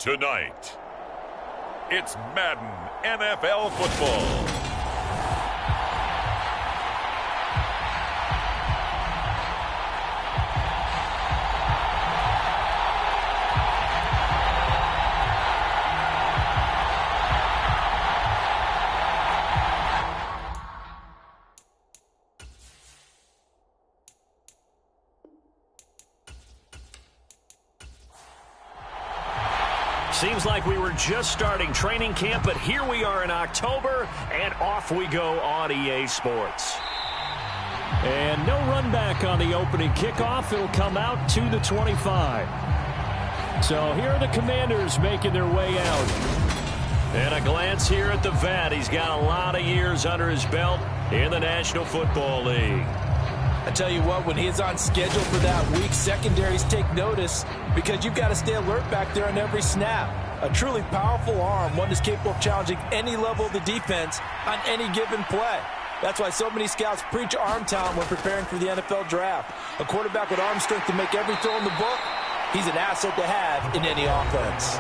Tonight, it's Madden NFL Football. Seems like we were just starting training camp, but here we are in October, and off we go on EA Sports. And no run back on the opening kickoff. It'll come out to the 25. So here are the Commanders making their way out. And a glance here at the vet. He's got a lot of years under his belt in the National Football League. I tell you what, when he's on schedule for that week, secondaries take notice because you've got to stay alert back there on every snap. A truly powerful arm, one that's capable of challenging any level of the defense on any given play. That's why so many scouts preach arm talent when preparing for the NFL draft. A quarterback with arm strength to make every throw in the book, he's an asset to have in any offense.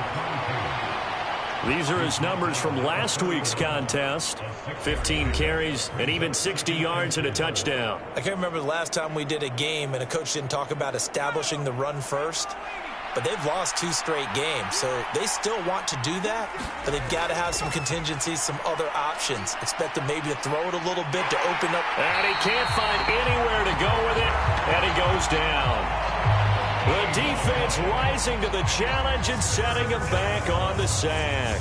These are his numbers from last week's contest. 15 carries and even 60 yards and a touchdown. I can't remember the last time we did a game and a coach didn't talk about establishing the run first. But they've lost 2 straight games, so they still want to do that, but they've got to have some contingencies, some other options. Expect them maybe to throw it a little bit to open up. And he can't find anywhere to go with it, and he goes down. The defense rising to the challenge and setting him back on the sack.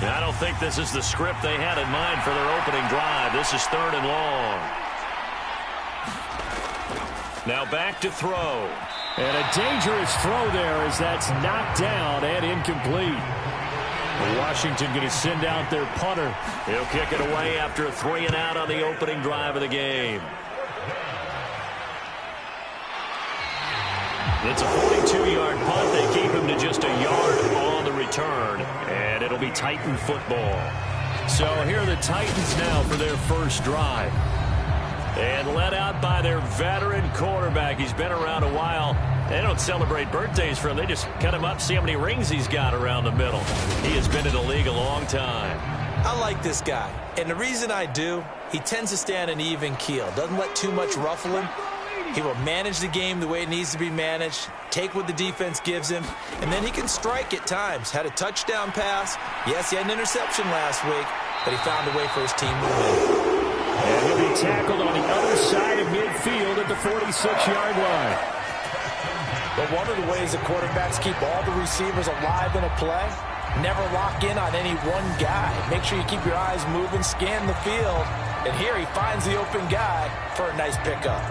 I don't think this is the script they had in mind for their opening drive. This is 3rd and long. Now back to throw. And a dangerous throw there as that's knocked down and incomplete. Washington going to send out their punter. He'll kick it away after a 3-and-out on the opening drive of the game. It's a 42-yard punt. They keep him to just a yard on the return, and it'll be Titan football. So here are the Titans now for their first drive. And led out by their veteran quarterback. He's been around a while. They don't celebrate birthdays for him. They just cut him up, see how many rings he's got around the middle. He has been in the league a long time. I like this guy, and the reason I do, he tends to stay on an even keel. Doesn't let too much ruffle him. He will manage the game the way it needs to be managed, take what the defense gives him, and then he can strike at times. Had a touchdown pass. Yes, he had an interception last week, but he found a way for his team to win. And he'll be tackled on the other side of midfield at the 46-yard line. But one of the ways the quarterbacks keep all the receivers alive in a play, never lock in on any one guy. Make sure you keep your eyes moving, scan the field, and here he finds the open guy for a nice pickup.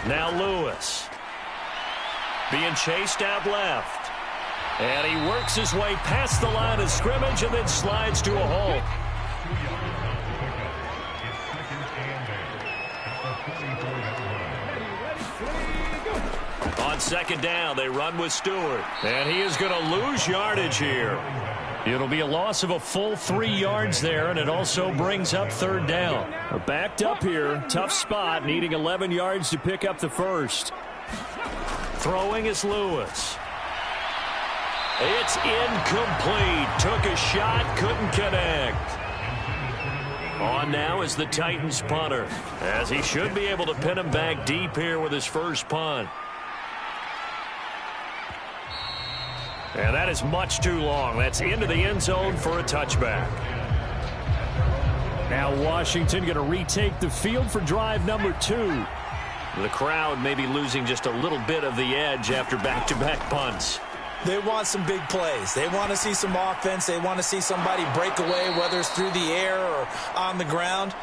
Now Lewis. Being chased out left. And he works his way past the line of scrimmage and then slides to a halt. On 2nd down, they run with Stewart. And he is going to lose yardage here. It'll be a loss of a full 3 yards there, and it also brings up 3rd down. Backed up here, tough spot, needing 11 yards to pick up the first. Throwing is Lewis. It's incomplete. Took a shot, couldn't connect. On now is the Titans punter, as he should be able to pin him back deep here with his first punt. And that is much too long. That's into the end zone for a touchback. Now Washington going to retake the field for drive number 2. The crowd may be losing just a little bit of the edge after back-to-back punts. They want some big plays. They want to see some offense. They want to see somebody break away, whether it's through the air or on the ground.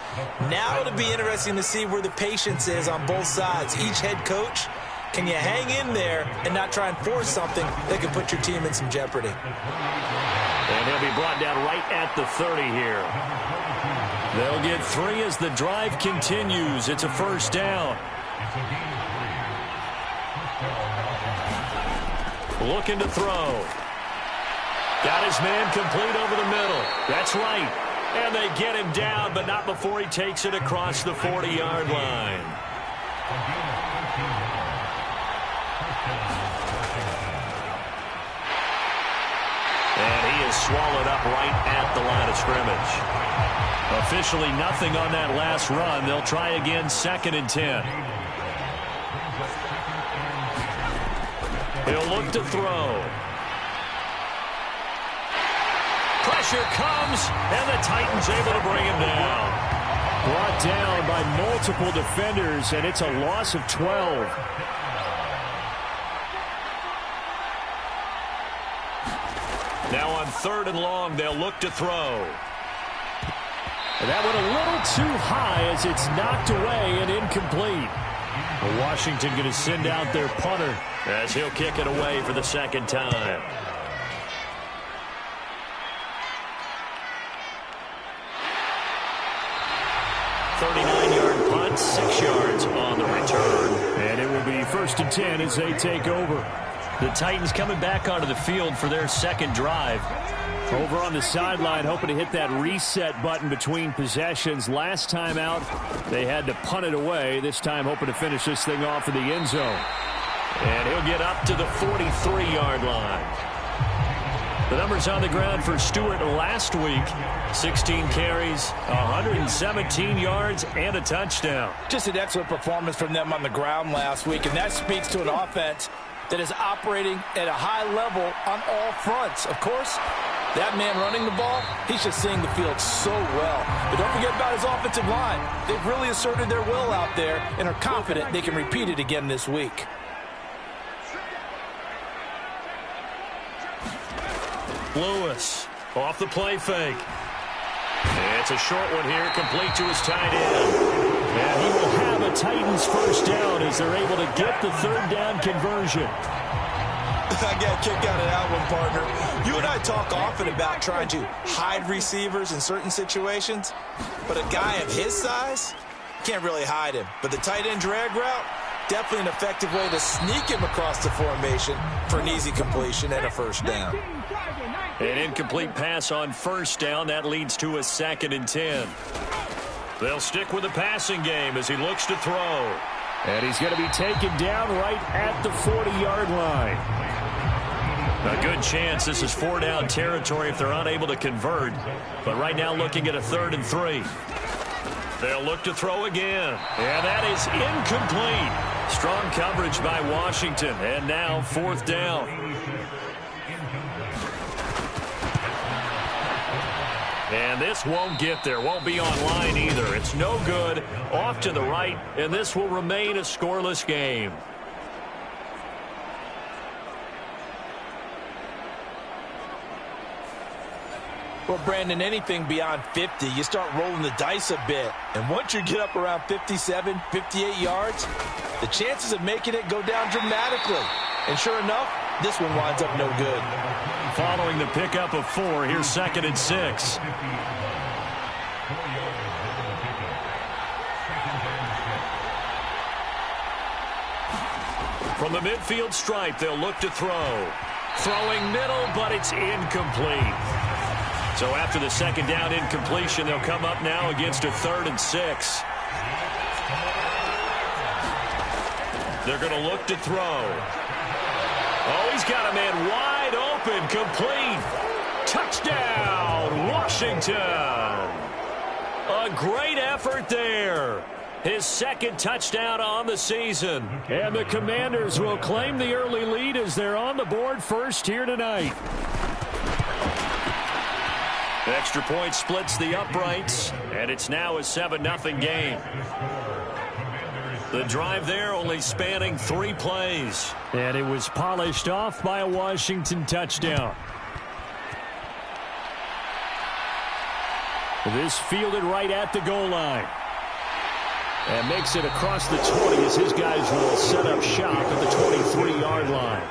Now it'll be interesting to see where the patience is on both sides. Each head coach, can you hang in there and not try and force something that could put your team in some jeopardy? And he'll be brought down right at the 30 here. They'll get 3 as the drive continues. It's a 1st down. Looking to throw. Got his man complete over the middle. That's right. And they get him down, but not before he takes it across the 40-yard line. And he is swallowed up right at the line of scrimmage. Officially nothing on that last run. They'll try again, 2nd and 10. He'll look to throw. Pressure comes, and the Titans able to bring him down. Brought down by multiple defenders, and it's a loss of 12. Now on 3rd and long, they'll look to throw. And that went a little too high as it's knocked away and incomplete. Washington going to send out their punter as he'll kick it away for the 2nd time. Punt, 6 yards on the return. And it will be 1st and 10 as they take over. The Titans coming back onto the field for their 2nd drive. Over on the sideline, hoping to hit that reset button between possessions. Last time out, they had to punt it away. This time, hoping to finish this thing off in the end zone. And he'll get up to the 43-yard line. The numbers on the ground for Stewart last week. 16 carries, 117 yards, and a touchdown. Just an excellent performance from them on the ground last week, and that speaks to an offense that is operating at a high level on all fronts. Of course, that man running the ball, he's just seeing the field so well. But don't forget about his offensive line. They've really asserted their will out there and are confident they can repeat it again this week. Lewis off the play fake. It's a short one here, complete to his tight end. And he will have a Titans first down as they're able to get the 3rd down conversion. I got a kick out of that one, partner. You and I talk often about trying to hide receivers in certain situations, but a guy of his size, can't really hide him. But the tight end drag route, definitely an effective way to sneak him across the formation for an easy completion and a first down. An incomplete pass on 1st down. That leads to a 2nd and 10. They'll stick with the passing game as he looks to throw. And he's going to be taken down right at the 40-yard line. A good chance this is 4-down territory if they're unable to convert. But right now looking at a 3rd and 3. They'll look to throw again. And that is incomplete. Strong coverage by Washington. And now 4th down. And this won't get there. Won't be online either. It's no good. Off to the right. And this will remain a scoreless game. Well, Brandon, anything beyond 50, you start rolling the dice a bit. And once you get up around 57, 58 yards, the chances of making it go down dramatically. And sure enough, this one winds up no good. Following the pickup of 4, here's 2nd and 6. From the midfield stripe, they'll look to throw. Throwing middle, but it's incomplete. So after the 2nd down incompletion, they'll come up now against a 3rd and 6. They're going to look to throw. Oh, he's got a man wide open, complete. Touchdown, Washington. A great effort there. His 2nd touchdown on the season. And the Commanders will claim the early lead as they're on the board first here tonight. Extra point splits the uprights, and it's now a 7-0 game. The drive there only spanning 3 plays. And it was polished off by a Washington touchdown. This fielded right at the goal line. And makes it across the 20 as his guys will set up shop at the 23-yard line.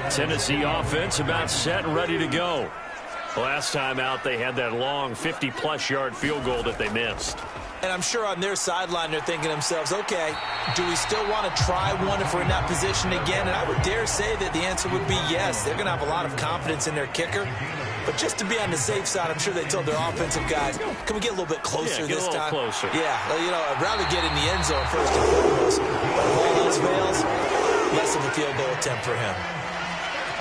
Tennessee offense about set and ready to go. Last time out, they had that long 50-plus yard field goal that they missed. And I'm sure on their sideline, they're thinking to themselves, okay, do we still want to try one if we're in that position again? And I would dare say that the answer would be yes. They're going to have a lot of confidence in their kicker. But just to be on the safe side, I'm sure they told their offensive guys, can we get a little bit closer this time? Closer. Yeah, you know, I'd rather get in the end zone first and foremost. But if all else fails, less of a field goal attempt for him.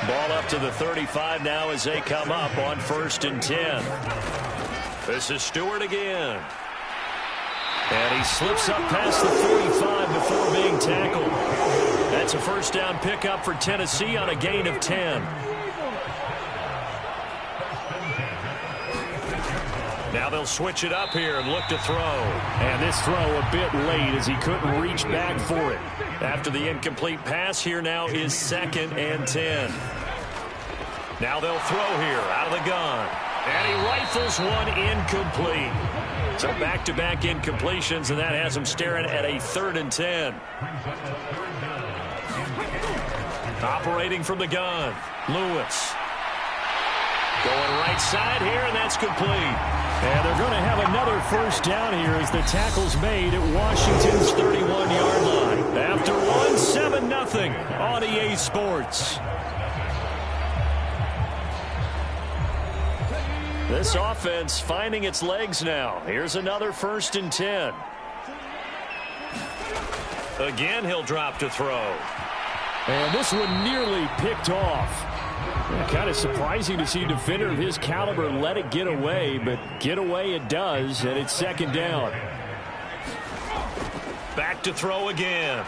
Ball up to the 35 now as they come up on 1st and 10. This is Stewart again. And he slips up past the 45 before being tackled. That's a first down pickup for Tennessee on a gain of 10. Now they'll switch it up here and look to throw. And this throw a bit late as he couldn't reach back for it. After the incomplete pass, here now is 2nd and 10. Now they'll throw here out of the gun. And he rifles one incomplete. So back-to-back incompletions, and that has him staring at a 3rd and 10. Operating from the gun, Lewis. Going right side here, and that's complete. And they're going to have another first down here as the tackle's made at Washington's 31-yard line. After one, 7-0 on EA Sports. This offense finding its legs now. Here's another 1st and 10. Again, he'll drop to throw. And this one nearly picked off. Kind of surprising to see a defender of his caliber let it get away, but get away it does, and it's 2nd down. Back to throw again.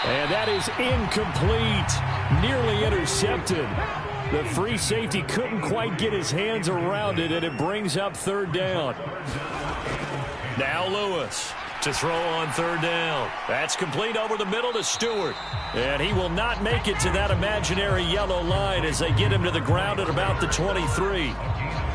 And that is incomplete. Nearly intercepted. The free safety couldn't quite get his hands around it, and it brings up 3rd down. Now Lewis to throw on 3rd down. That's complete over the middle to Stewart. And he will not make it to that imaginary yellow line as they get him to the ground at about the 23.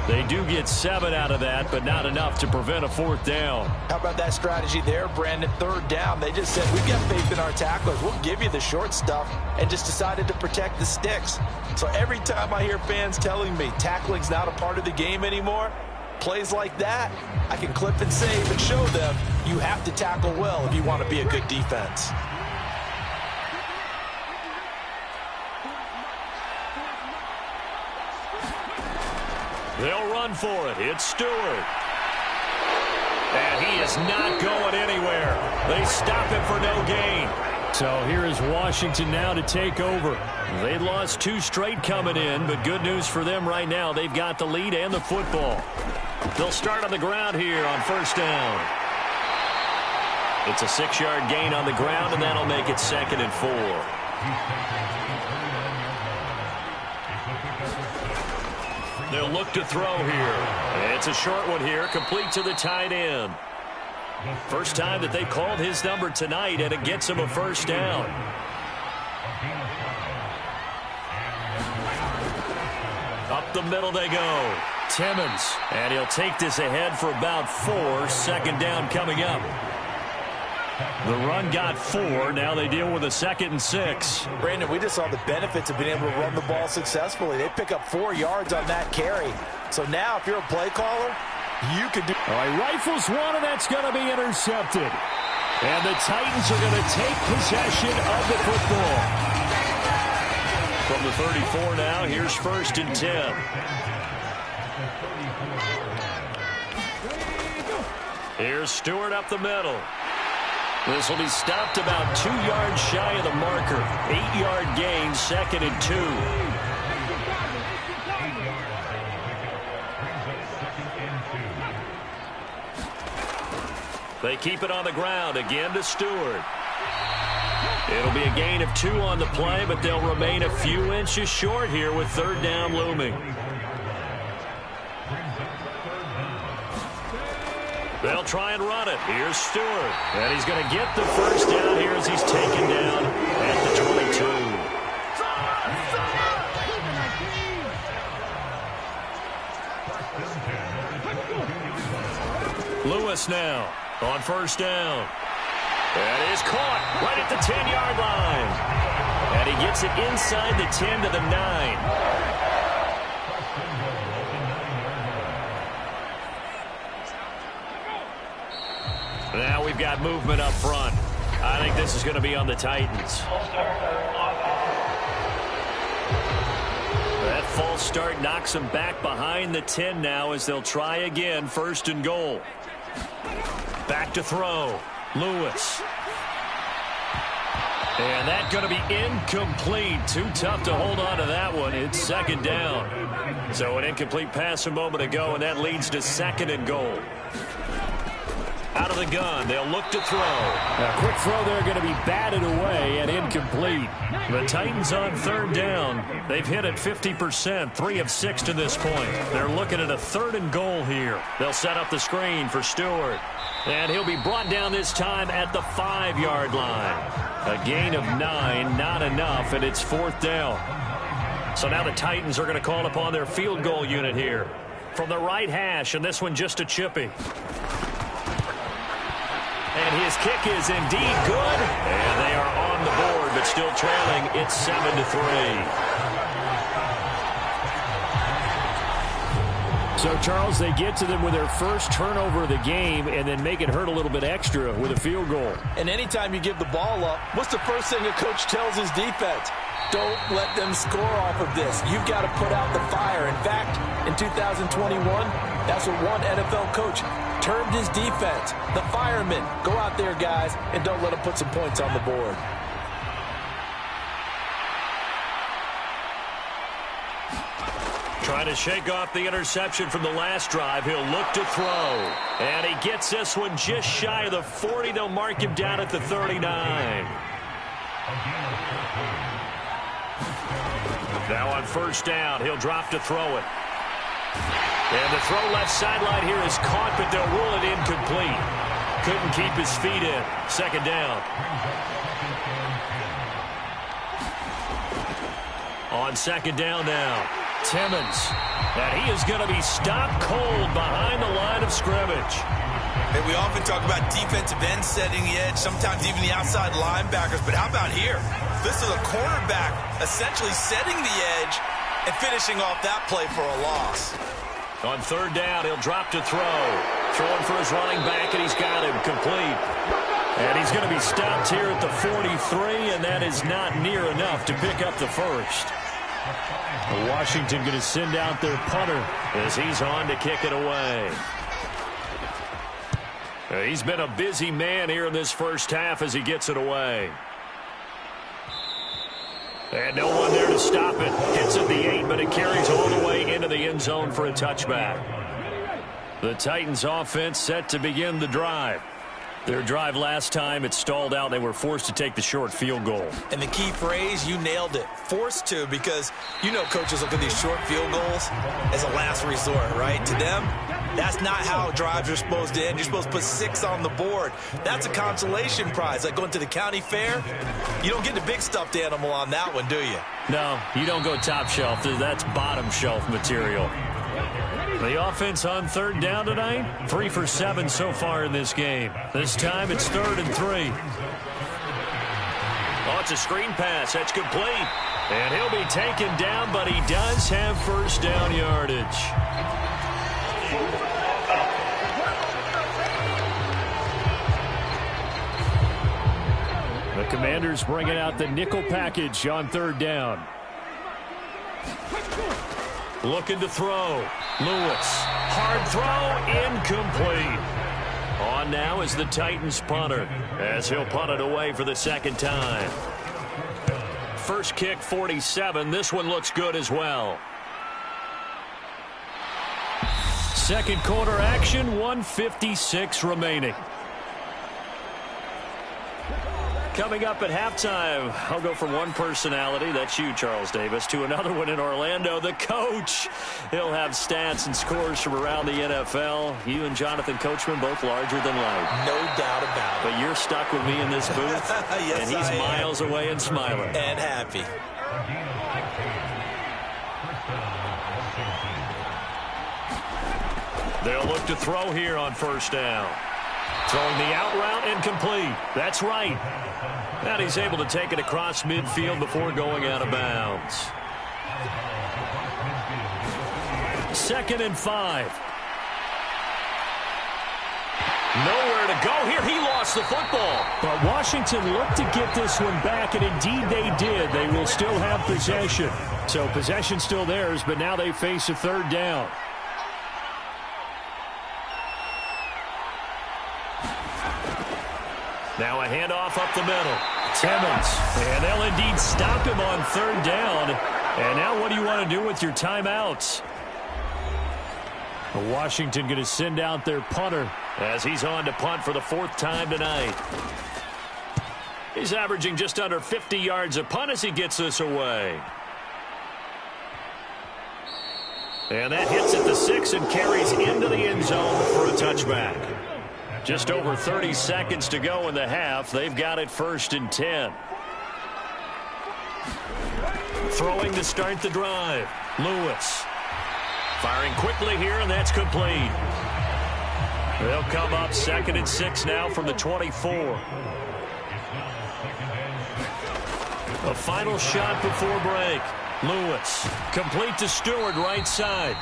They do get 7 out of that, but not enough to prevent a 4th down. How about that strategy there, Brandon? 3rd down. They just said, we've got faith in our tacklers. We'll give you the short stuff, and just decided to protect the sticks. So every time I hear fans telling me tackling's not a part of the game anymore, plays like that, I can clip and save and show them you have to tackle well if you want to be a good defense. They'll run for it. It's Stewart. And he is not going anywhere. They stop him for no gain. So here is Washington now to take over. They lost 2 straight coming in, but good news for them right now. They've got the lead and the football. They'll start on the ground here on 1st down. It's a 6-yard gain on the ground, and that'll make it 2nd and 4. They'll look to throw here. It's a short one here, complete to the tight end. First time that they called his number tonight, and it gets him a 1st down. Up the middle they go. Timmons, and he'll take this ahead for about 4. 2nd down coming up. The run got 4. Now they deal with a 2nd and 6. Brandon, we just saw the benefits of being able to run the ball successfully. They pick up 4 yards on that carry. So now if you're a play caller, you can do. All right, rifles one, and that's going to be intercepted. And the Titans are going to take possession of the football. From the 34 now, here's 1st and 10. Here's Stewart up the middle. This will be stopped about 2 yards shy of the marker. 8-yard gain, 2nd and 2. They keep it on the ground again to Stewart. It'll be a gain of 2 on the play, but they'll remain a few inches short here with 3rd down looming. They'll try and run it. Here's Stewart. And he's going to get the 1st down here as he's taken down at the 22. Lewis now on 1st down. That is caught right at the 10-yard line. And he gets it inside the 10 to the 9. Now we've got movement up front. I think this is going to be on the Titans. That false start knocks them back behind the 10 now as they'll try again, 1st and goal. Back to throw. Lewis. And that's going to be incomplete. Too tough to hold on to that one. It's 2nd down. So an incomplete pass a moment ago, and that leads to 2nd and goal. Out of the gun, they'll look to throw. A quick throw there going to be batted away and incomplete. The Titans on 3rd down. They've hit it 50%, 3 of 6 to this point. They're looking at a 3rd and goal here. They'll set up the screen for Stewart. And he'll be brought down this time at the 5-yard line. A gain of 9, not enough, and it's 4th down. So now the Titans are going to call upon their field goal unit here. From the right hash, and this one just a chippy. And his kick is indeed good. And they are on the board, but still trailing. It's 7-3. So, Charles, they get to them with their first turnover of the game and then make it hurt a little bit extra with a field goal. And anytime you give the ball up, what's the first thing a coach tells his defense? Don't let them score off of this. You've got to put out the fire. In fact, in 2021, that's what one NFL coach termed his defense. The firemen. Go out there, guys, and don't let them put some points on the board. Trying to shake off the interception from the last drive. He'll look to throw. And he gets this one just shy of the 40. They'll mark him down at the 39. Now on 1st down, he'll drop to throw it. And the throw left sideline here is caught, but they'll rule it incomplete. Couldn't keep his feet in. 2nd down. On 2nd down now. Timmons. And he is going to be stopped cold behind the line of scrimmage. And we often talk about defensive ends setting the edge, sometimes even the outside linebackers. But how about here? This is a cornerback essentially setting the edge and finishing off that play for a loss. On 3rd down, he'll drop to throw. Throwing for his running back, and he's got him complete. And he's going to be stopped here at the 43, and that is not near enough to pick up the first. Washington going to send out their punter as he's on to kick it away. He's been a busy man here in this first half as he gets it away. And no one there to stop it. Hits at the 8, but it carries all the way into the end zone for a touchback. The Titans offense set to begin the drive. Their drive last time, it stalled out. They were forced to take the short field goal. And the key phrase, you nailed it. Forced to, because you know coaches look at these short field goals as a last resort, right? To them, that's not how drives are supposed to end. You're supposed to put 6 on the board. That's a consolation prize. Like going to the county fair, you don't get the big stuffed animal on that one, do you? No, you don't go top shelf. That's bottom shelf material. The offense on 3rd down tonight, 3 for 7 so far in this game. This time it's 3rd and 3. Oh, it's a screen pass. That's complete. And he'll be taken down, but he does have 1st down yardage. The Commanders bringing out the nickel package on 3rd down. Looking to throw. Lewis. Hard throw. Incomplete. On now is the Titans punter as he'll punt it away for the 2nd time. First kick 47. This one looks good as well. 2nd quarter action. 1:56 remaining. Coming up at halftime, I'll go from one personality, that's you, Charles Davis, to another one in Orlando, the coach. He'll have stats and scores from around the NFL. You and Jonathan Coachman, both larger than life. No doubt about it. But you're stuck with me in this booth, yes, and he's miles away and smiling. And happy. They'll look to throw here on 1st down. Throwing the out route incomplete. That's right. And he's able to take it across midfield before going out of bounds. 2nd and 5. Nowhere to go here. He lost the football. But Washington looked to get this one back, and indeed they did. They will still have possession. So possession still theirs, but now they face a third down. Now a handoff up the middle. Timmons. And they'll indeed stop him on third down. And now what do you want to do with your timeouts? Washington going to send out their punter as he's on to punt for the fourth time tonight. He's averaging just under 50 yards a punt as he gets this away. And that hits at the 6 and carries into the end zone for a touchback. Just over 30 seconds to go in the half. They've got it 1st and 10. Throwing to start the drive. Lewis. Firing quickly here, and that's complete. They'll come up 2nd and 6 now from the 24. A final shot before break. Lewis. Complete to Stewart, right side.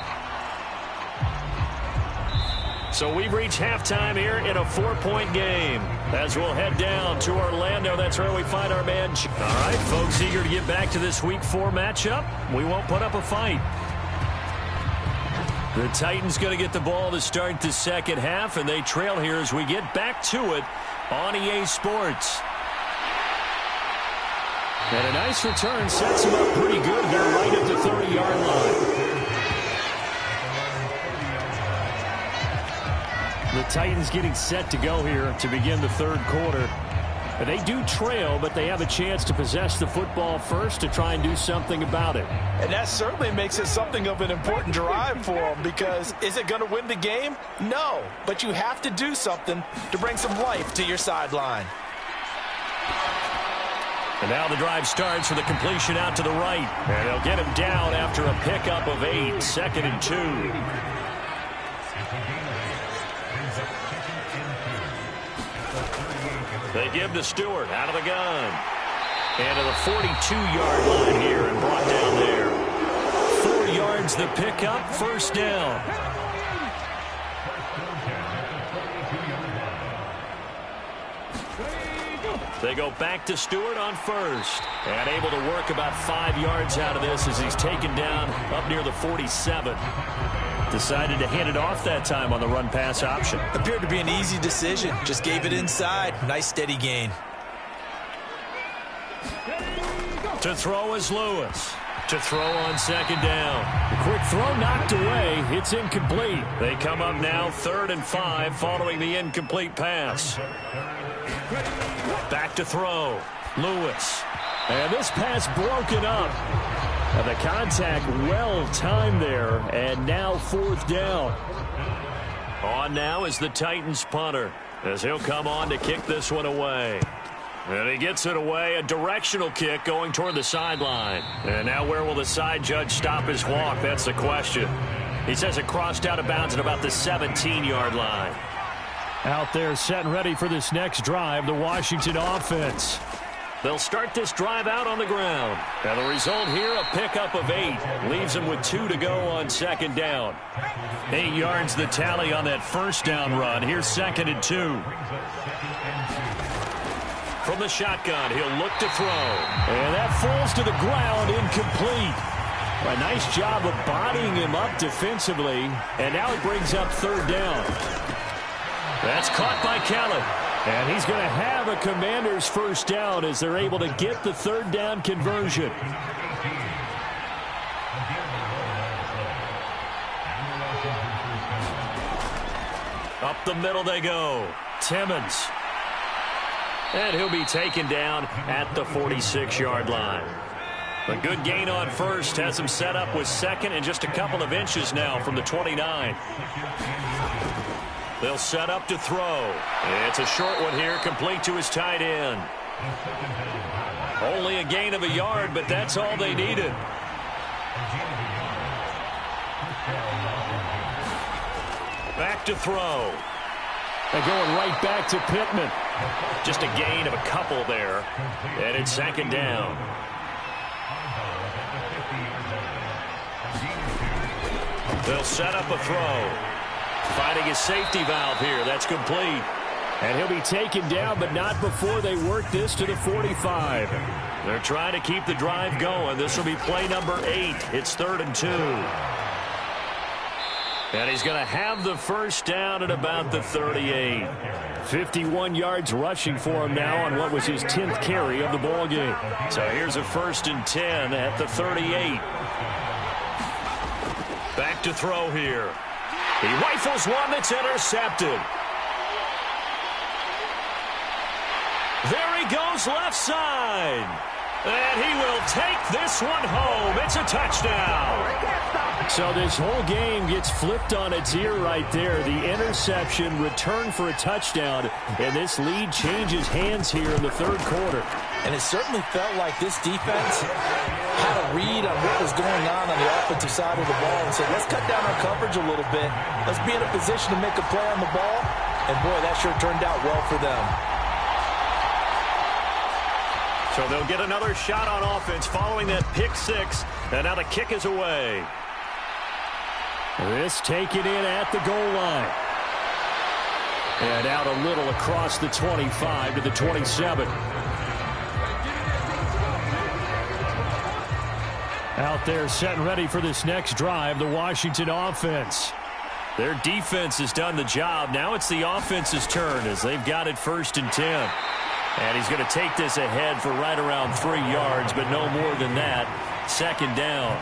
So we've reached halftime here in a 4-point game. As we'll head down to Orlando, that's where we find our man. All right, folks, eager to get back to this Week 4 matchup. We won't put up a fight. The Titans going to get the ball to start the second half, and they trail here as we get back to it on EA Sports. And a nice return sets him up pretty good here right at the 30-yard line. The Titans getting set to go here to begin the third quarter. And they do trail, but they have a chance to possess the football first to try and do something about it. And that certainly makes it something of an important drive for them, because is it going to win the game? No, but you have to do something to bring some life to your sideline. And now the drive starts with a completion out to the right. And they'll get him down after a pickup of 8, 2nd and 2. They give to Stewart out of the gun. And to the 42-yard line here and brought down there. 4 yards the pickup, 1st down. They go back to Stewart on 1st. And able to work about 5 yards out of this as he's taken down up near the 47. Decided to hand it off that time on the run-pass option. Appeared to be an easy decision. Just gave it inside. Nice steady gain. To throw is Lewis. To throw on 2nd down. The quick throw knocked away. It's incomplete. They come up now 3rd and 5 following the incomplete pass. Back to throw. Lewis. And this pass broken up. And the contact well timed there, and now 4th down. On now is the Titans punter, as he'll come on to kick this one away. And he gets it away, a directional kick going toward the sideline. And now where will the side judge stop his walk? That's the question. He says it crossed out of bounds at about the 17-yard line. Out there set and ready for this next drive, the Washington offense. They'll start this drive out on the ground. And the result here, a pickup of 8. Leaves them with 2 to go on 2nd down. 8 yards the tally on that 1st down run. Here's 2nd and 2. From the shotgun, he'll look to throw. And that falls to the ground, incomplete. A nice job of bodying him up defensively. And now it brings up 3rd down. That's caught by Kelly. And he's going to have a Commander's 1st down as they're able to get the 3rd down conversion. Up the middle they go. Timmons. And he'll be taken down at the 46-yard line. A good gain on 1st has him set up with 2nd and just a couple of inches now from the 29. They'll set up to throw. It's a short one here, complete to his tight end. Only a gain of a yard, but that's all they needed. Back to throw. They're going right back to Pittman. Just a gain of a couple there. And it's 2nd down. They'll set up a throw. Finding his safety valve here. That's complete. And he'll be taken down, but not before they work this to the 45. They're trying to keep the drive going. This will be play number 8. It's 3rd and 2. And he's going to have the first down at about the 38. 51 yards rushing for him now on what was his 10th carry of the ball game. So here's a 1st and 10 at the 38. Back to throw here. He rifles one that's intercepted. There he goes left side. And he will take this one home. It's a touchdown. So this whole game gets flipped on its ear right there. The interception, return for a touchdown, and this lead changes hands here in the 3rd quarter. And it certainly felt like this defense had a read on what was going on the offensive side of the ball and said, let's cut down our coverage a little bit. Let's be in a position to make a play on the ball. And, boy, that sure turned out well for them. So they'll get another shot on offense following that pick 6. And now the kick is away. This taken in at the goal line. And out a little across the 25 to the 27. Out there set and ready for this next drive, the Washington offense. Their defense has done the job. Now it's the offense's turn as they've got it 1st and 10. And he's going to take this ahead for right around 3 yards, but no more than that. 2nd down.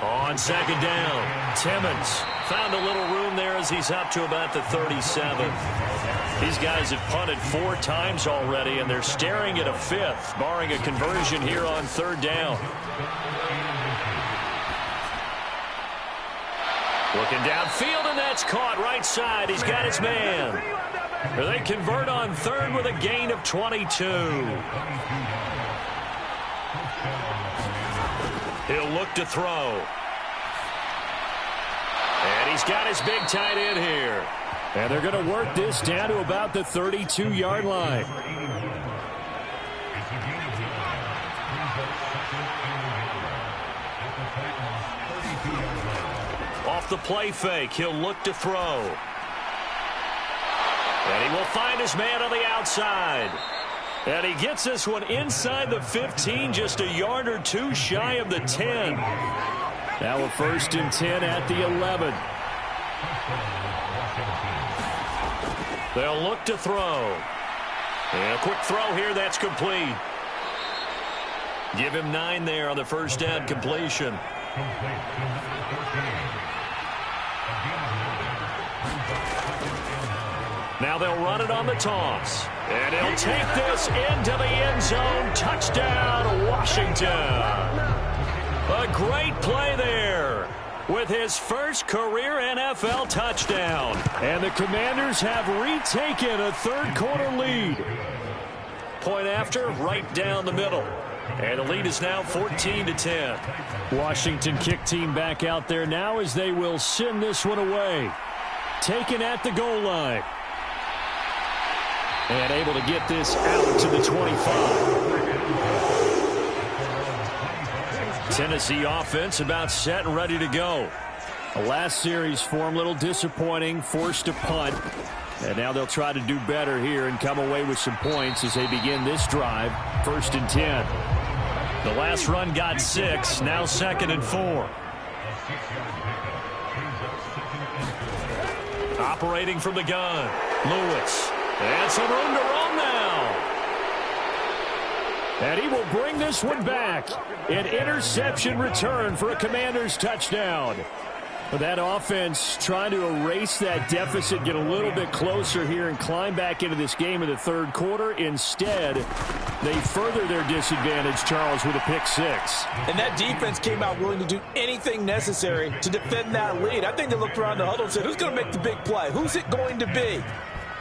On 2nd down, Timmons found a little room there as he's up to about the 37. These guys have punted 4 times already, and they're staring at a 5th, barring a conversion here on 3rd down. Looking downfield, and that's caught right side. He's got his man. They convert on 3rd with a gain of 22. He'll look to throw. And he's got his big tight end here. And they're going to work this down to about the 32-yard line. Off the play fake, he'll look to throw. And he will find his man on the outside. And he gets this one inside the 15, just a yard or 2 shy of the 10. Now a 1st and 10 at the 11. They'll look to throw. And a quick throw here, that's complete. Give him 9 there on the 1st down completion. Now they'll run it on the toss. And he'll take this into the end zone. Touchdown, Washington. A great play there with his first career NFL touchdown. And the Commanders have retaken a 3rd quarter lead. Point after, right down the middle. And the lead is now 14-10. Washington kick team back out there now as they will send this one away. Taken at the goal line. And able to get this out to the 25. Tennessee offense about set and ready to go. The last series for him, a little disappointing, forced to punt. And now they'll try to do better here and come away with some points as they begin this drive. 1st and 10. The last run got 6, now 2nd and 4. Operating from the gun, Lewis. And some room to run now. And he will bring this one back. An interception return for a Commanders touchdown. But that offense trying to erase that deficit, get a little bit closer here and climb back into this game in the 3rd quarter. Instead, they further their disadvantage, Charles, with a pick 6. And that defense came out willing to do anything necessary to defend that lead. I think they looked around the huddle and said, who's going to make the big play? Who's it going to be?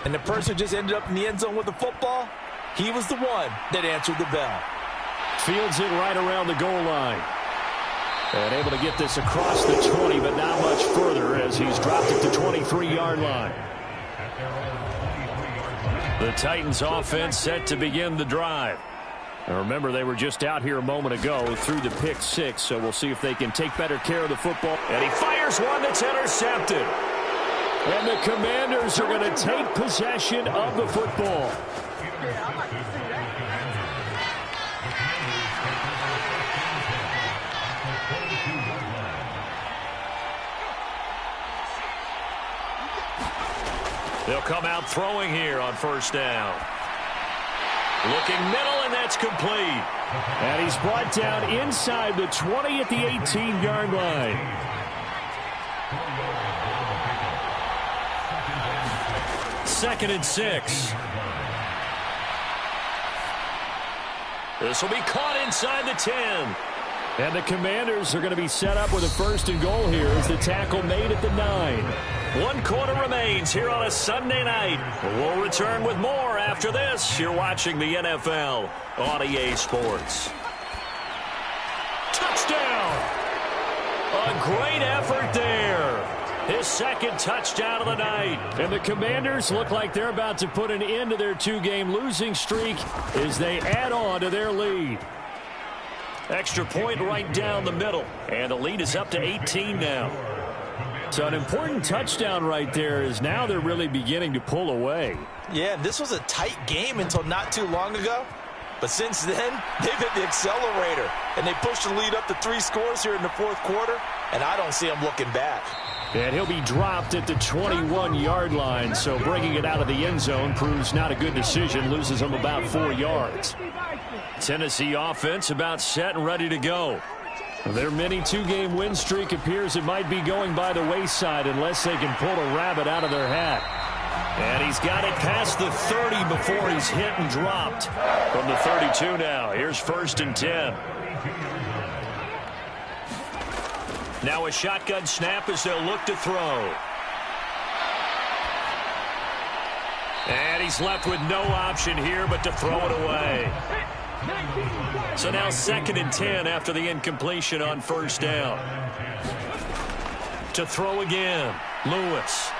And the person just ended up in the end zone with the football, he was the one that answered the bell. Fields it right around the goal line. And able to get this across the 20, but not much further as he's dropped it to 23-yard line. The Titans offense set to begin the drive. And remember, they were just out here a moment ago through the pick six, so we'll see if they can take better care of the football. And he fires one that's intercepted. And the Commanders are going to take possession of the football. They'll come out throwing here on first down. Looking middle, and that's complete. And he's brought down inside the 20 at the 18-yard line. Second and 6. This will be caught inside the 10. And the Commanders are going to be set up with a first and goal here as the tackle made at the 9. 1 quarter remains here on a Sunday night. We'll return with more after this. You're watching the NFL on EA Sports. Touchdown! A great effort there. His second touchdown of the night. And the Commanders look like they're about to put an end to their 2-game losing streak as they add on to their lead. Extra point right down the middle. And the lead is up to 18 now. So an important touchdown right there is now they're really beginning to pull away. Yeah, this was a tight game until not too long ago. But since then, they've hit the accelerator. And they pushed the lead up to 3 scores here in the fourth quarter. And I don't see them looking back. And he'll be dropped at the 21-yard line. So bringing it out of the end zone proves not a good decision. Loses them about 4 yards. Tennessee offense about set and ready to go. Their mini 2-game win streak appears it might be going by the wayside unless they can pull a rabbit out of their hat. And he's got it past the 30 before he's hit and dropped. From the 32 now, here's first and 10. Now a shotgun snap as they'll look to throw. And he's left with no option here but to throw it away. So now second and 10 after the incompletion on first down. To throw again, Lewis.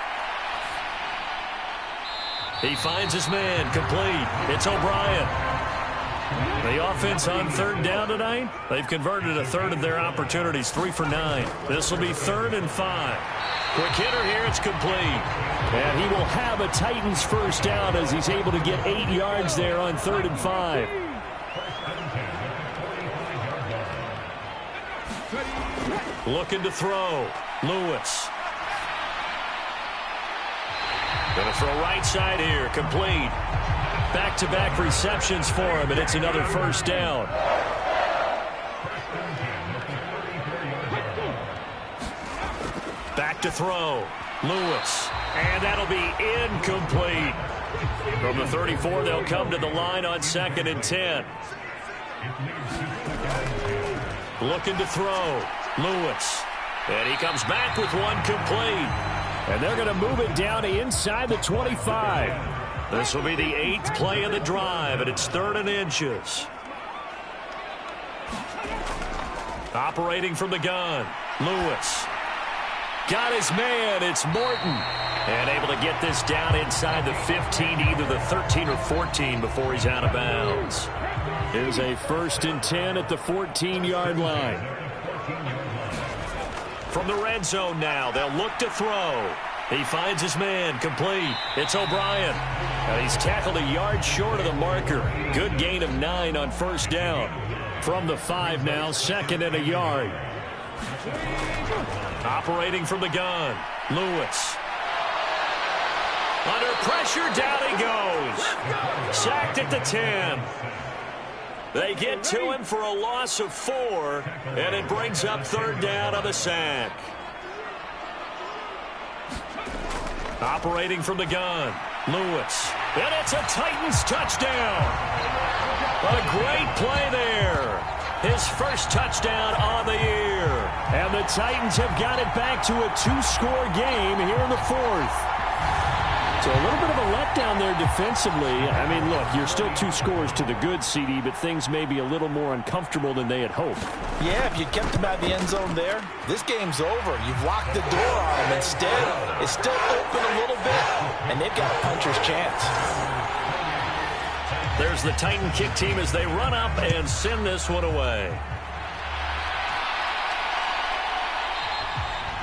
He finds his man, complete. It's O'Brien. The offense on third down tonight, they've converted a third of their opportunities, 3 for 9. This will be 3rd and 5. Quick hitter here, it's complete. And he will have a Titans first down as he's able to get 8 yards there on 3rd and 5. Looking to throw. Lewis. Going to throw right side here. Complete. Back-to-back receptions for him, and it's another first down. Back to throw. Lewis. And that'll be incomplete. From the 34, they'll come to the line on 2nd and 10. Looking to throw. Lewis. And he comes back with one complete. And they're going to move it down to inside the 25. This will be the 8th play of the drive, and it's 3rd and inches. Operating from the gun. Lewis. Got his man. It's Morton. And able to get this down inside the 15, either the 13 or 14 before he's out of bounds. Here's a 1st and 10 at the 14-yard line. From the red zone now, they'll look to throw. He finds his man, complete. It's O'Brien. And he's tackled a yard short of the marker. Good gain of 9 on first down. From the 5 now, 2nd and a yard. Operating from the gun, Lewis. Under pressure, down he goes. Sacked at the 10. They get to him for a loss of 4, and it brings up 3rd down on the sack. Operating from the gun, Lewis. And it's a Titans touchdown. What a great play there. His first touchdown on the year. And the Titans have got it back to a 2-score game here in the 4th. So a little bit of a letdown there defensively. I mean, look, you're still 2 scores to the good, CD, but things may be a little more uncomfortable than they had hoped. Yeah, if you kept them out of the end zone there, this game's over. You've locked the door on them. Instead, it's still open a little bit, and they've got a puncher's chance. there's the Titan kick team as they run up and send this one away.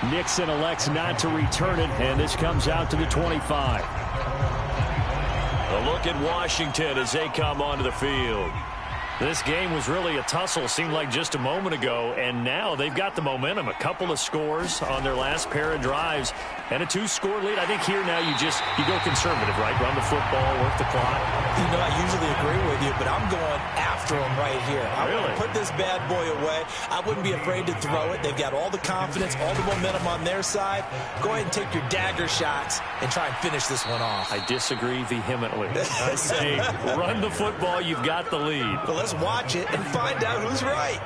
Nixon elects not to return it, and this comes out to the 25. A look at Washington as they come onto the field. This game was really a tussle, seemed like just a moment ago, and now they've got the momentum. A couple of scores on their last pair of drives, and a 2-score lead. I think here now you go conservative, right? Run the football, work the clock. You know, I usually agree with you, but I'm going after them right here. I want to put this bad boy away. I wouldn't be afraid to throw it. They've got all the confidence, all the momentum on their side. Go ahead and take your dagger shots and try and finish this one off. I disagree vehemently. I say run the football. You've got the lead. But let's watch it and find out who's right.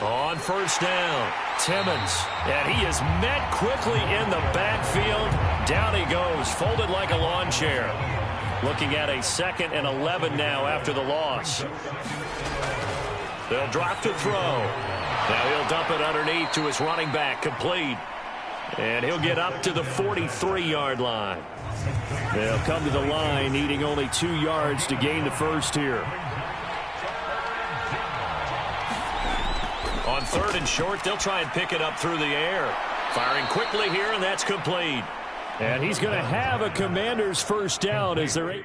On first down, Timmons, and he is met quickly in the backfield. Down he goes, folded like a lawn chair. Looking at a 2nd and 11 now after the loss. They'll drop to throw. Now he'll dump it underneath to his running back, complete. And he'll get up to the 43-yard line. They'll come to the line, needing only 2 yards to gain the first here. On 3rd and short, they'll try and pick it up through the air. Firing quickly here, and that's complete. And he's going to have a Commander's first down as they're...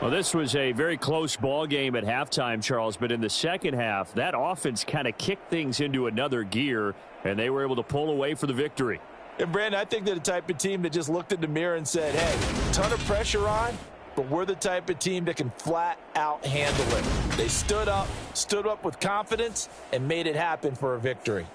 Well, this was a very close ball game at halftime, Charles, but in the second half, that offense kind of kicked things into another gear, and they were able to pull away for the victory. And, Brandon, I think they're the type of team that just looked in the mirror and said, hey, ton of pressure on, but we're the type of team that can flat out handle it. They stood up with confidence, and made it happen for a victory.